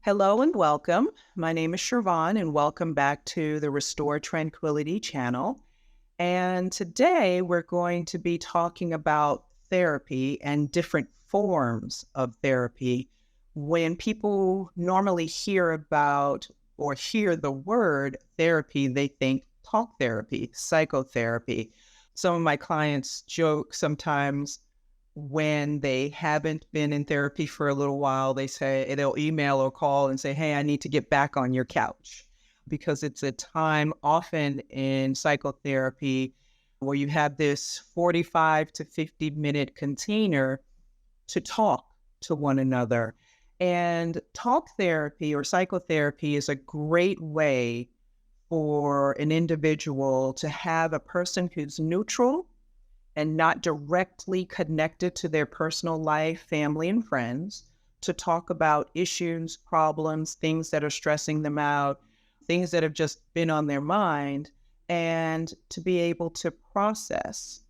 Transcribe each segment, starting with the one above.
Hello and welcome. My name is Shervon, and welcome back to the Restore Tranquility channel. And today we're going to be talking about therapy and different forms of therapy. When people normally hear about or hear the word therapy, they think talk therapy, psychotherapy. Some of my clients joke sometimes when they haven't been in therapy for a little while, they'll email or call and say, "Hey, I need to get back on your couch," because it's a time often in psychotherapy where you have this 45 to 50-minute container to talk to one another. And talk therapy or psychotherapy is a great way for an individual to have a person who's neutral and not directly connected to their personal life, family, and friends, to talk about issues, problems, things that are stressing them out, things that have just been on their mind, and to be able to process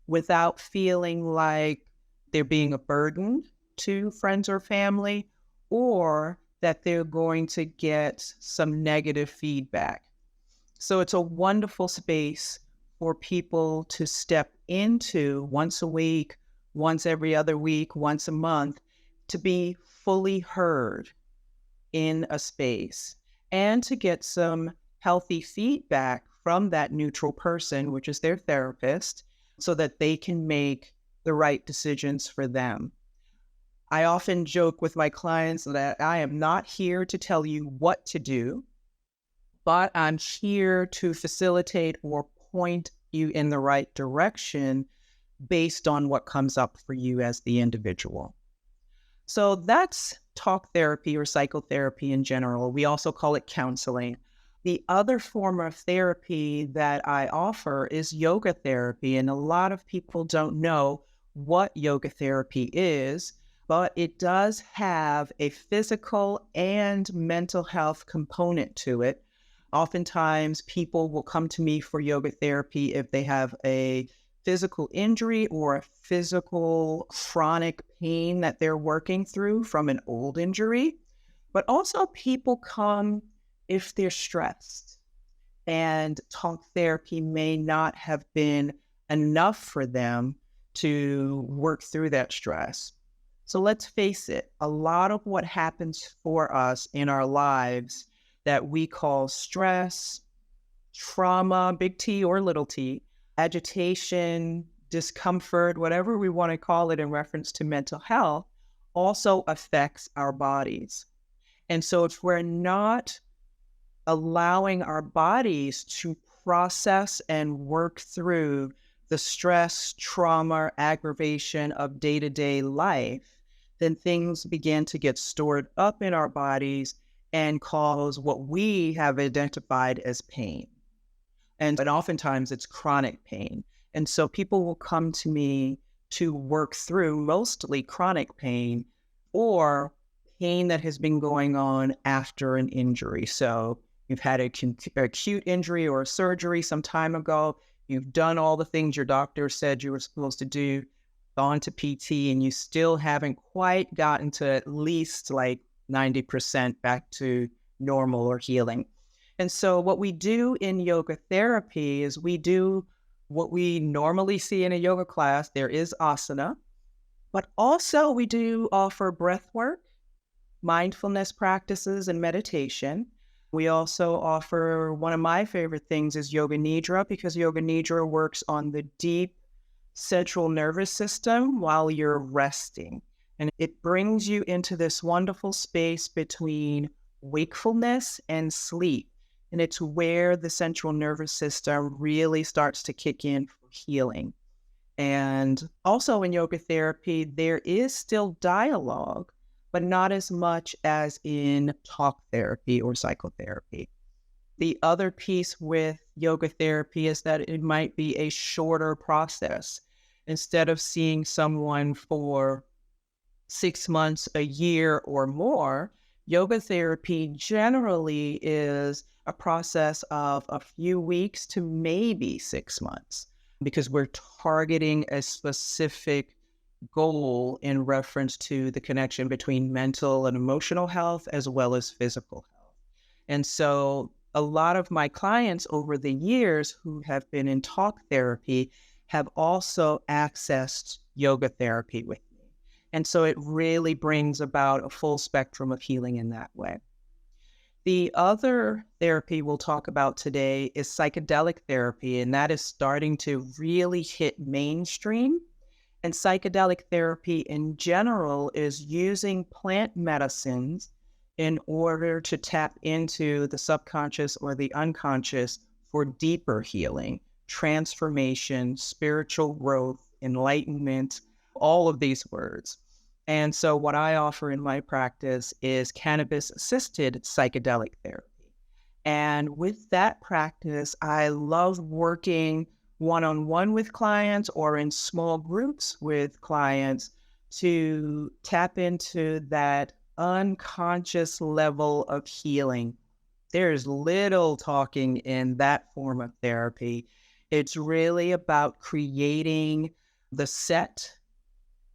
without feeling like they're being a burden to friends or family, or that they're going to get some negative feedback. So it's a wonderful space for people to step into once a week, once every other week, once a month, to be fully heard in a space and to get some healthy feedback from that neutral person, which is their therapist, so that they can make the right decisions for them. I often joke with my clients that I am not here to tell you what to do, but I'm here to facilitate or point you in the right direction based on what comes up for you as the individual. So that's talk therapy or psychotherapy in general. We also call it counseling. The other form of therapy that I offer is yoga therapy, and a lot of people don't know what yoga therapy is, but it does have a physical and mental health component to it. Oftentimes, people will come to me for yoga therapy if they have a physical injury or a physical chronic pain that they're working through from an old injury. But also, people come if they're stressed, and talk therapy may not have been enough for them to work through that stress. So let's face it, a lot of what happens for us in our lives that we call stress, trauma, big T or little t, agitation, discomfort, whatever we want to call it in reference to mental health, also affects our bodies. And so if we're not allowing our bodies to process and work through the stress, trauma, aggravation of day-to-day life, then things begin to get stored up in our bodies and cause what we have identified as pain. And oftentimes it's chronic pain. And so people will come to me to work through mostly chronic pain or pain that has been going on after an injury. So you've had an acute injury or a surgery some time ago. You've done all the things your doctor said you were supposed to do, gone to PT, and you still haven't quite gotten to at least like 90% back to normal or healing. And so what we do in yoga therapy is we do what we normally see in a yoga class. There is asana, but also we do offer breath work, mindfulness practices, and meditation. We also offer, one of my favorite things is yoga nidra, because yoga nidra works on the deep central nervous system while you're resting. And it brings you into this wonderful space between wakefulness and sleep. And it's where the central nervous system really starts to kick in for healing. And also in yoga therapy, there is still dialogue, but not as much as in talk therapy or psychotherapy. The other piece with yoga therapy is that it might be a shorter process. Instead of seeing someone for 6 months, a year, or more, yoga therapy generally is a process of a few weeks to maybe 6 months, because we're targeting a specific goal in reference to the connection between mental and emotional health as well as physical health. And so a lot of my clients over the years who have been in talk therapy have also accessed yoga therapy with me. And so it really brings about a full spectrum of healing in that way. The other therapy we'll talk about today is psychedelic therapy, and that is starting to really hit mainstream. And psychedelic therapy in general is using plant medicines in order to tap into the subconscious or the unconscious for deeper healing, transformation, spiritual growth, enlightenment, all of these words. And so what I offer in my practice is cannabis-assisted psychedelic therapy. And with that practice, I love working one-on-one with clients or in small groups with clients to tap into that unconscious level of healing. There's little talking in that form of therapy. It's really about creating the set,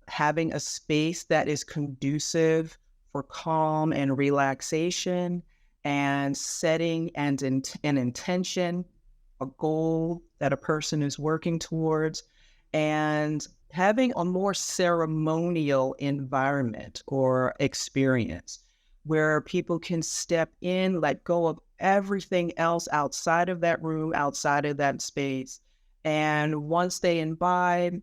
having a space that is conducive for calm and relaxation, and setting an intention, a goal that a person is working towards, and having a more ceremonial environment or experience where people can step in, let go of everything else outside of that room, outside of that space. And once they imbibe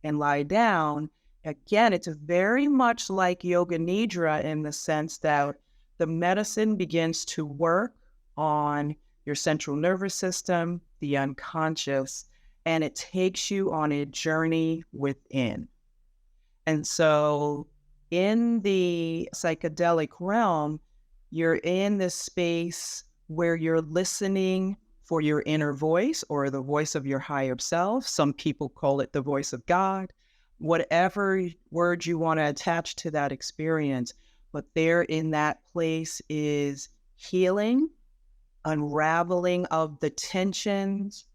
and lie down, again, it's very much like yoga nidra in the sense that the medicine begins to work on your central nervous system, the unconscious, and it takes you on a journey within. And so in the psychedelic realm, you're in this space where you're listening for your inner voice or the voice of your higher self. Some people call it the voice of God, whatever word you want to attach to that experience. But there in that place is healing, unraveling of the tensions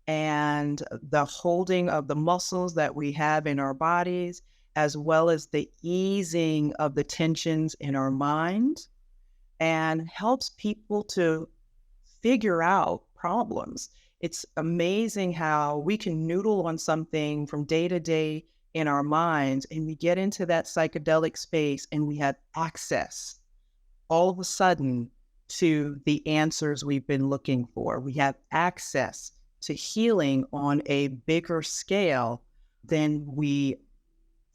and the holding of the muscles that we have in our bodies, as well as the easing of the tensions in our mind, and helps people to figure out problems. It's amazing how we can noodle on something from day to day in our minds, and we get into that psychedelic space and we have access all of a sudden to the answers we've been looking for. We have access to healing on a bigger scale than we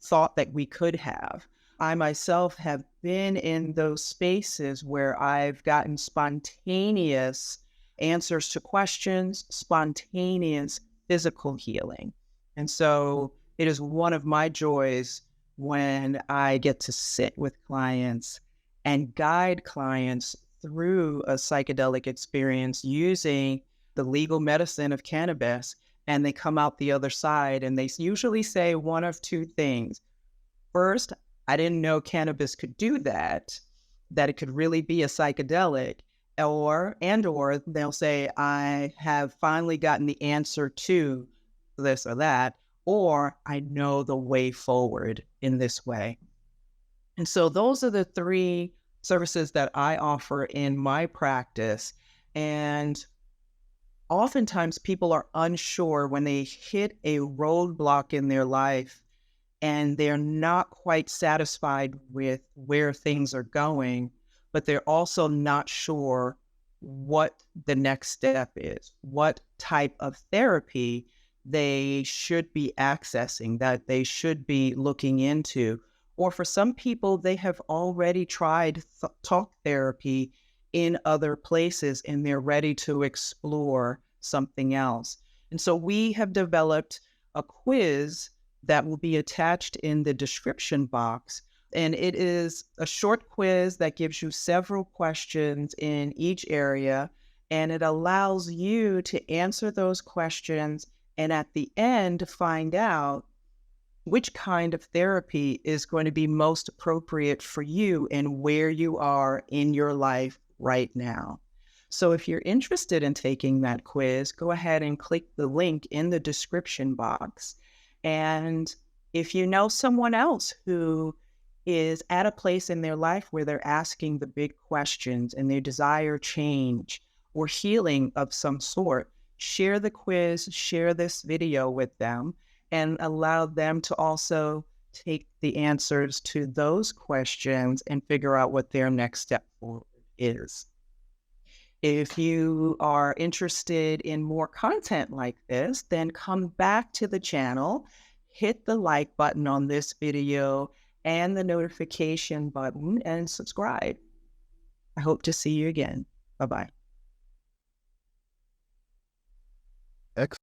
thought that we could have. I myself have been in those spaces where I've gotten spontaneous answers to questions, spontaneous physical healing. And so it is one of my joys when I get to sit with clients and guide clients through a psychedelic experience using the legal medicine of cannabis, and they come out the other side and they usually say one of two things. First, I didn't know cannabis could do that it could really be a psychedelic, or they'll say, I have finally gotten the answer to this or that, or I know the way forward in this way. And so those are the three services that I offer in my practice. And oftentimes people are unsure when they hit a roadblock in their life and they're not quite satisfied with where things are going, but they're also not sure what the next step is, what type of therapy they should be accessing, that they should be looking into. Or for some people, they have already tried talk therapy in other places and they're ready to explore something else. And so we have developed a quiz that will be attached in the description box. And it is a short quiz that gives you several questions in each area, and it allows you to answer those questions and at the end find out which kind of therapy is going to be most appropriate for you and where you are in your life right now. So if you're interested in taking that quiz, go ahead and click the link in the description box. And If you know someone else who is at a place in their life where they're asking the big questions and they desire change or healing of some sort, share the quiz, share this video with them, and allow them to also take the answers to those questions and figure out what their next step forward is. If you are interested in more content like this, then come back to the channel, hit the like button on this video and the notification button and subscribe. I hope to see you again. Bye-bye.